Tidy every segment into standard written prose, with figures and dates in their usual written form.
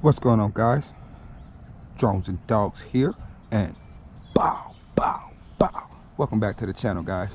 What's going on, guys? Drones and Dogs here, and bow, bow, bow. Welcome back to the channel, guys.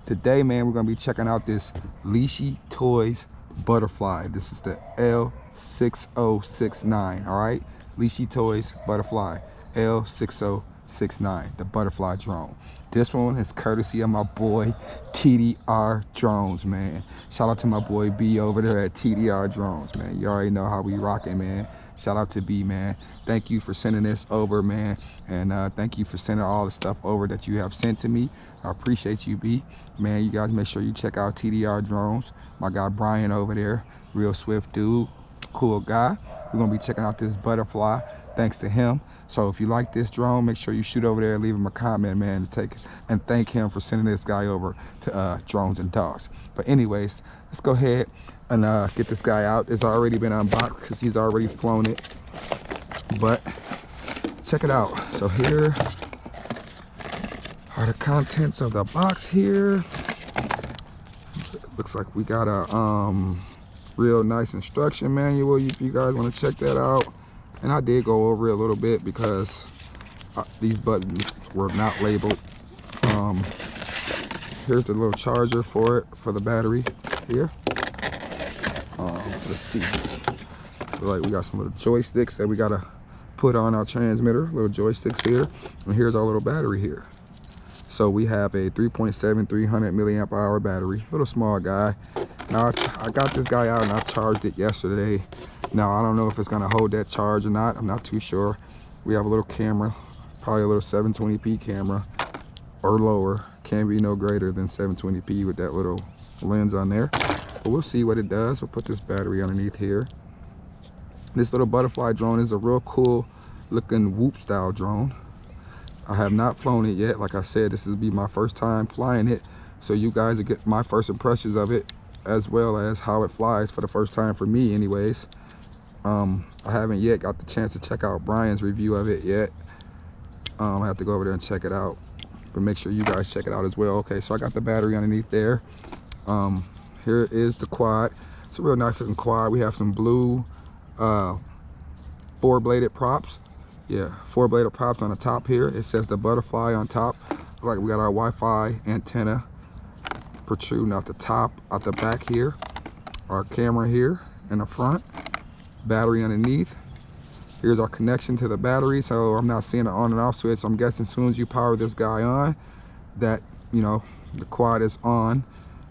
Today, man, we're gonna be checking out this Leashy Toys Butterfly. This is the L6069, all right? Leashy Toys Butterfly, L6069, the Butterfly drone. This one is courtesy of my boy TDR Drones, man. Shout out to my boy B over there at TDR Drones, man. You already know how we rocking, man. Shout out to B, man. Thank you for sending this over, man. And thank you for sending all the stuff over that you have sent to me. I appreciate you, B. Man, you guys make sure you check out TDR Drones. My guy Brian over there, real swift dude, cool guy. We're gonna be checking out this Butterfly thanks to him. So if you like this drone, make sure you shoot over there and leave him a comment, man, and thank him for sending this guy over to Drones and Dogs. But anyways, let's go ahead and get this guy out. It's already been unboxed because he's already flown it. But check it out. So here are the contents of the box here. Looks like we got a real nice instruction manual if you guys want to check that out. And I did go over it a little bit because these buttons were not labeled. Here's the little charger for it, for the battery here. Let's see. Like we got some little joysticks that we gotta put on our transmitter, little joysticks here. And here's our little battery here. So we have a 3.7 300 milliamp hour battery, little small guy. Now I got this guy out and I charged it yesterday. Now I don't know if it's gonna hold that charge or not. I'm not too sure. We have a little camera, probably a little 720p camera or lower. Can't be no greater than 720p with that little lens on there. But we'll see what it does. We'll put this battery underneath here. This little Butterfly drone is a real cool looking Whoop style drone. I have not flown it yet. Like I said, this will be my first time flying it. So you guys will get my first impressions of it as well as how it flies for the first time for me anyways. I haven't yet got the chance to check out Brian's review of it yet. I have to go over there and check it out. But make sure you guys check it out as well. Okay, so I got the battery underneath there. Here is the quad. It's a real nice looking quad. We have some blue 4-bladed props. Yeah, 4-bladed props on the top here. It says the Butterfly on top. Like we got our Wi-Fi antenna protruding out the top, out the back here. Our camera here in the front. Battery underneath. Here's our connection to the battery. So I'm not seeing an on and off switch. So I'm guessing as soon as you power this guy on, that, you know, the quad is on.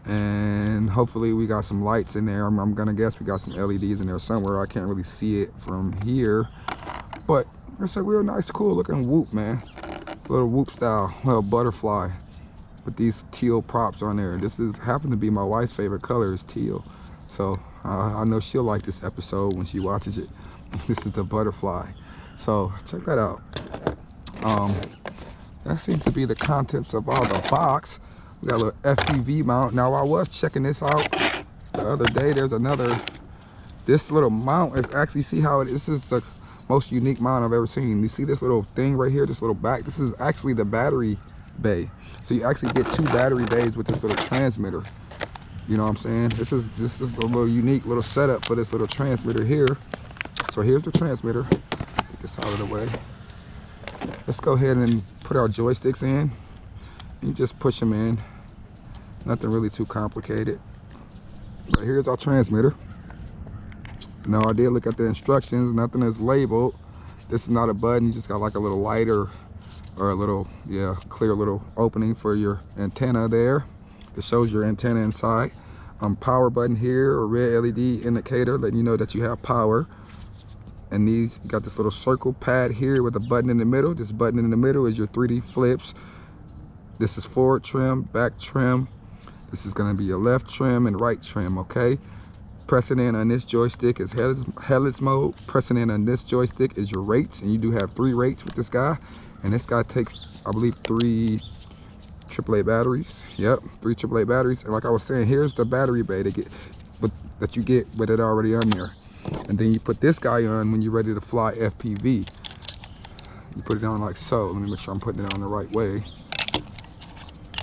And hopefully we got some lights in there. I'm gonna guess we got some LEDs in there somewhere. I can't really see it from here, but it's a real nice, cool looking Whoop, man. Little Whoop style, well, Butterfly with these teal props on there. This is happened to be my wife's favorite color, is teal. So I know she'll like this episode when she watches it. This is the Butterfly. So check that out. That seems to be the contents of all the box. We got a little FPV mount. Now I was checking this out the other day. There's another, this little mount is actually, see how it is, this is the most unique mount I've ever seen. You see this little thing right here, this little back, this is actually the battery bay. So you actually get 2 battery bays with this little transmitter. You know what I'm saying? This is a little unique little setup for this little transmitter here. So here's the transmitter. Get this out of the way. Let's go ahead and put our joysticks in. You just push them in. Nothing really too complicated. But here's our transmitter. Now I did look at the instructions. Nothing is labeled. This is not a button. You just got like a little lighter or a little, yeah, clear little opening for your antenna there. It shows your antenna inside. Power button here, a red LED indicator letting you know that you have power. And these, you got this little circle pad here with a button in the middle. This button in the middle is your 3D flips. This is forward trim, back trim. This is gonna be your left trim and right trim, okay? Pressing in on this joystick is headless mode. Pressing in on this joystick is your rates, and you do have 3 rates with this guy. And this guy takes, I believe, 3 AAA batteries. Yep, 3 AAA batteries. And like I was saying, here's the battery bay that you get with it already on there. And then you put this guy on when you're ready to fly FPV. You put it on like so. Let me make sure I'm putting it on the right way.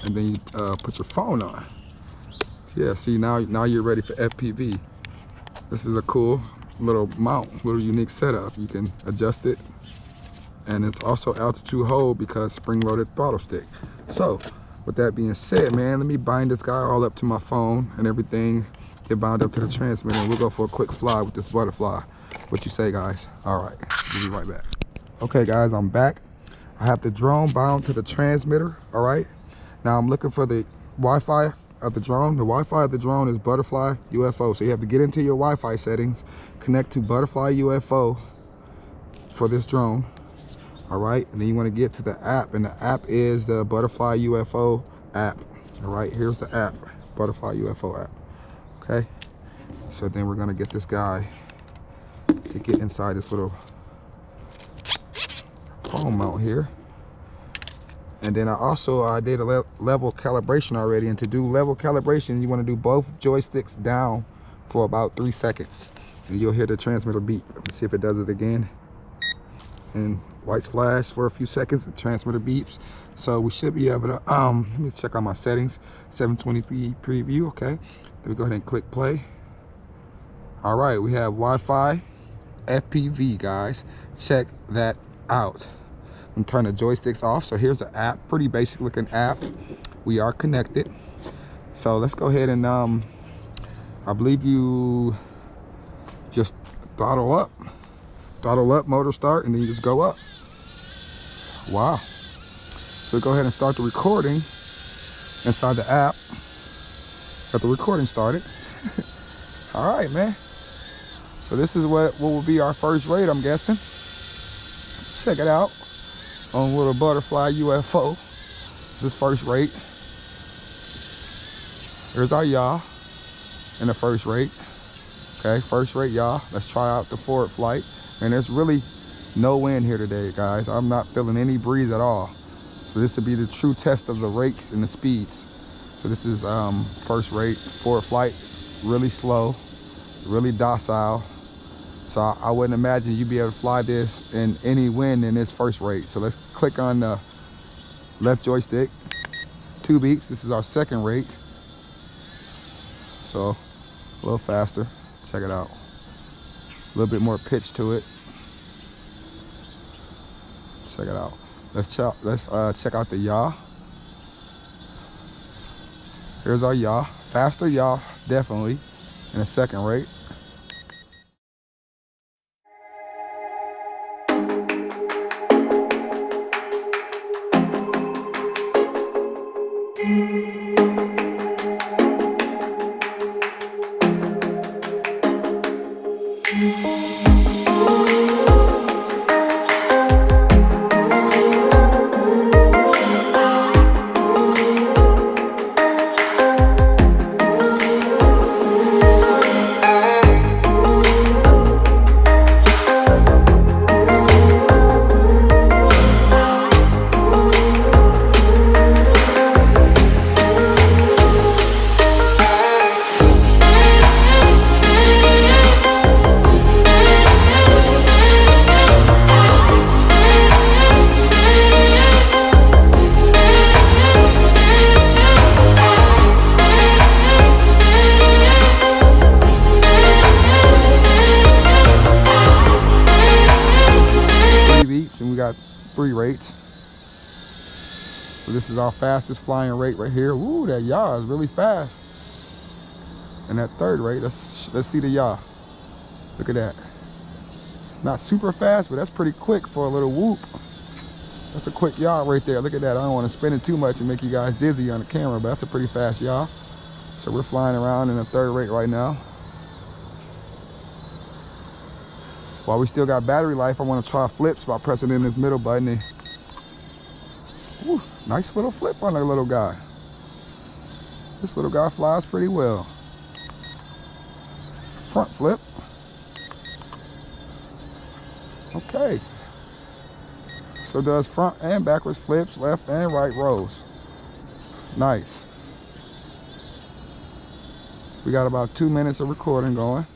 And then you put your phone on. Yeah, see, now you're ready for FPV. This is a cool little mount, little unique setup. You can adjust it, and it's also altitude hold because spring-loaded throttle stick. So with that being said, man, let me bind this guy all up to my phone and everything, get bound up to the transmitter, and we'll go for a quick fly with this Butterfly. What you say, guys? All right, we'll be right back. Okay, guys, I'm back. I have the drone bound to the transmitter. All right, now I'm looking for the Wi-Fi of the drone. The Wi-Fi of the drone is Butterfly UFO. So you have to get into your Wi-Fi settings, connect to Butterfly UFO for this drone. All right, and then you want to get to the app, and the app is the Butterfly UFO app. All right, here's the app, Butterfly UFO app. Okay, so then we're gonna get this guy to get inside this little phone mount here. And then I did a level calibration already, and to do level calibration, you want to do both joysticks down for about 3 seconds, and you'll hear the transmitter beep. Let's see if it does it again. And lights flash for a few seconds, the transmitter beeps. So we should be able to, let me check on my settings, 720p preview, okay. Let me go ahead and click play. All right, we have Wi-Fi Fpv, guys. Check that out. I'm turning the joysticks off. So here's the app, pretty basic looking app. We are connected. So let's go ahead and, I believe you just throttle up, motor start, and then you just go up. Wow. So go ahead and start the recording inside the app. Got the recording started. All right, man. So this is what will be our first rate, I'm guessing. Check it out on little Butterfly UFO. This is first rate. Here's our yaw in the first rate. Okay, first rate yaw. Let's try out the forward flight. And there's really no wind here today, guys. I'm not feeling any breeze at all. So this will be the true test of the rates and the speeds. So this is first rate, forward flight, really slow, really docile. So I wouldn't imagine you'd be able to fly this in any wind in this first rate. So let's click on the left joystick, 2 beeps. This is our second rate. So a little faster, check it out. A little bit more pitch to it. Check it out. Let's check out the yaw. Here's our yaw. Faster yaw, definitely, in a second rate. And we got 3 rates. So this is our fastest flying rate right here. Ooh, that yaw is really fast. And that third rate, let's see the yaw. Look at that. Not super fast, but that's pretty quick for a little whoop. That's a quick yaw right there. Look at that. I don't want to spin it too much and make you guys dizzy on the camera, but that's a pretty fast yaw. So we're flying around in the third rate right now. While we still got battery life, I want to try flips by pressing in this middle button. And, whew, nice little flip on that little guy. This little guy flies pretty well. Front flip. Okay. So does front and backwards flips, left and right rolls. Nice. We got about 2 minutes of recording going.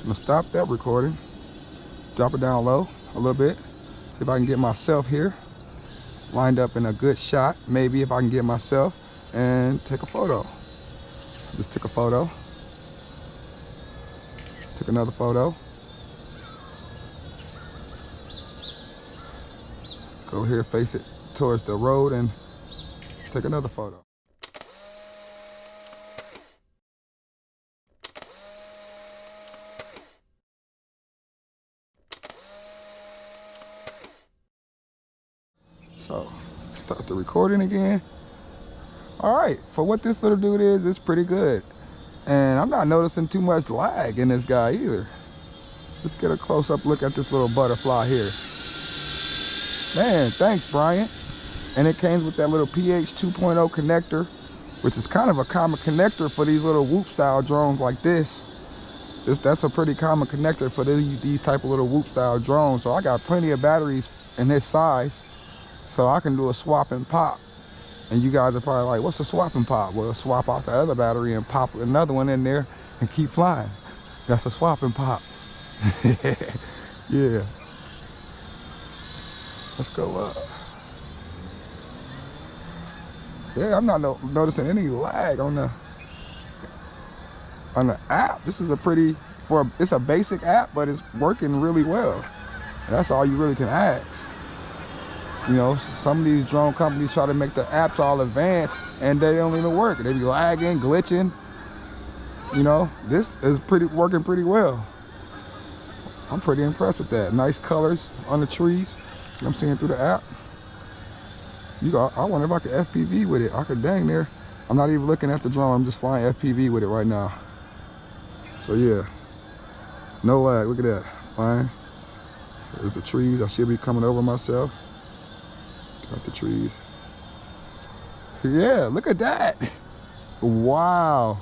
gonna stop that recording, drop it down low a little bit, see if I can get myself here lined up in a good shot. Maybe if I can get myself and take a photo. Just took a photo. Took another photo. Go here, face it towards the road and take another photo. So, start the recording again. All right, for what this little dude is, it's pretty good. And I'm not noticing too much lag in this guy either. Let's get a close-up look at this little butterfly here. Man, thanks, Brian. And it came with that little PH 2.0 connector, which is kind of a common connector for these little whoop-style drones like this. That's a pretty common connector for these type of little whoop-style drones. So I got plenty of batteries in this size, so I can do a swap and pop. And you guys are probably like, what's a swap and pop? Well, swap out the other battery and pop another one in there and keep flying. That's a swap and pop. Yeah. Let's go up. Yeah, I'm not noticing any lag on the app. This is a pretty, it's a basic app, but it's working really well. And that's all you really can ask. You know, some of these drone companies try to make the apps all advanced and they don't even work. They be lagging, glitching. You know, this is working pretty well. I'm pretty impressed with that. Nice colors on the trees. I'm seeing through the app. I wonder if I could FPV with it. I could dang near. I'm not even looking at the drone. I'm just flying FPV with it right now. So yeah, no lag. Look at that. Fine. There's the trees. I should be coming over myself. Got the trees. So yeah, look at that. Wow.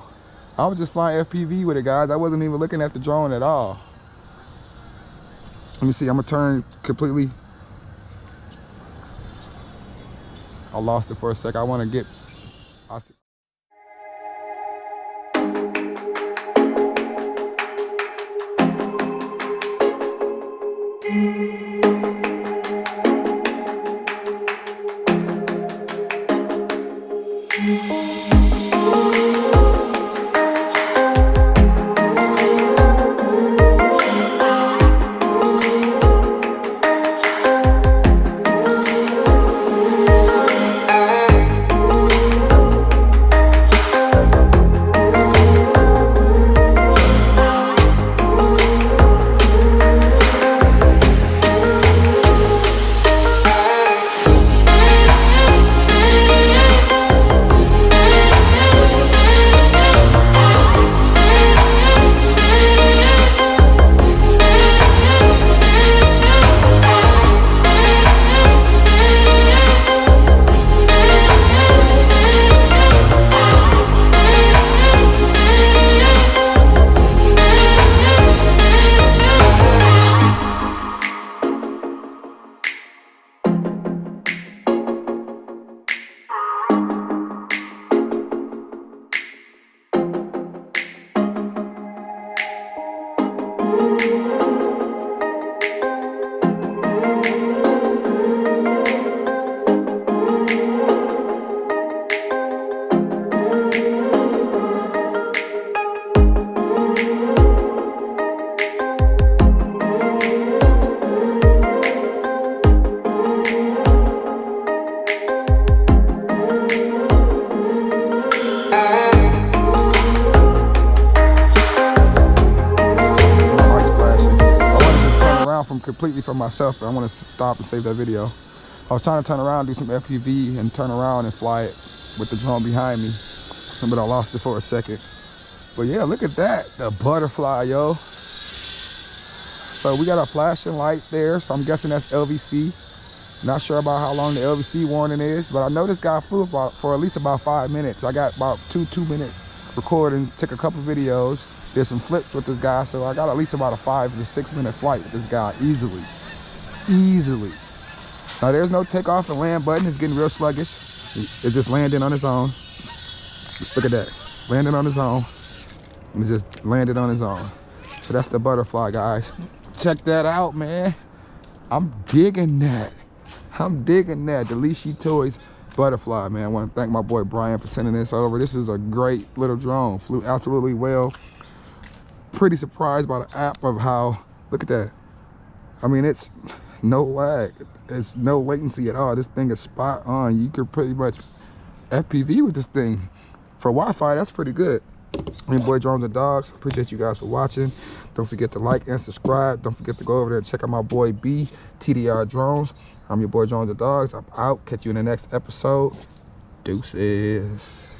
I was just flying FPV with it, guys. I wasn't even looking at the drone at all. Let me see. I'm gonna turn completely. I lost it for a sec. I want to get. Completely for myself, but I want to stop and save that video. I was trying to turn around, do some FPV and turn around and fly it with the drone behind me, but I lost it for a second. But yeah, look at that, the butterfly, yo. So we got a flashing light there, so I'm guessing that's LVC. Not sure about how long the LVC warning is, but I know this guy flew for at least about 5 minutes. I got about two 2-minute recordings, took a couple videos, did some flips with this guy, so I got at least about a 5 to 6 minute flight with this guy easily. Now there's no takeoff and land button. It's getting real sluggish. It's just landing on its own. Look at that, landing on its own. It just landed on its own. So that's the Butterfly, guys. Check that out, man. I'm digging that. I'm digging that. The Lishi Toys Butterfly, man. I want to thank my boy Brian for sending this over. This is a great little drone. Flew absolutely well. Pretty surprised by the app of how, look at that. I mean, it's no lag. It's no latency at all. This thing is spot on. You could pretty much FPV with this thing. For Wi-Fi, that's pretty good. My boy Drones and Dogs. Appreciate you guys for watching. Don't forget to like and subscribe. Don't forget to go over there and check out my boy B, TDR Drones. I'm your boy Drones and Dogs. I'm out. Catch you in the next episode. Deuces.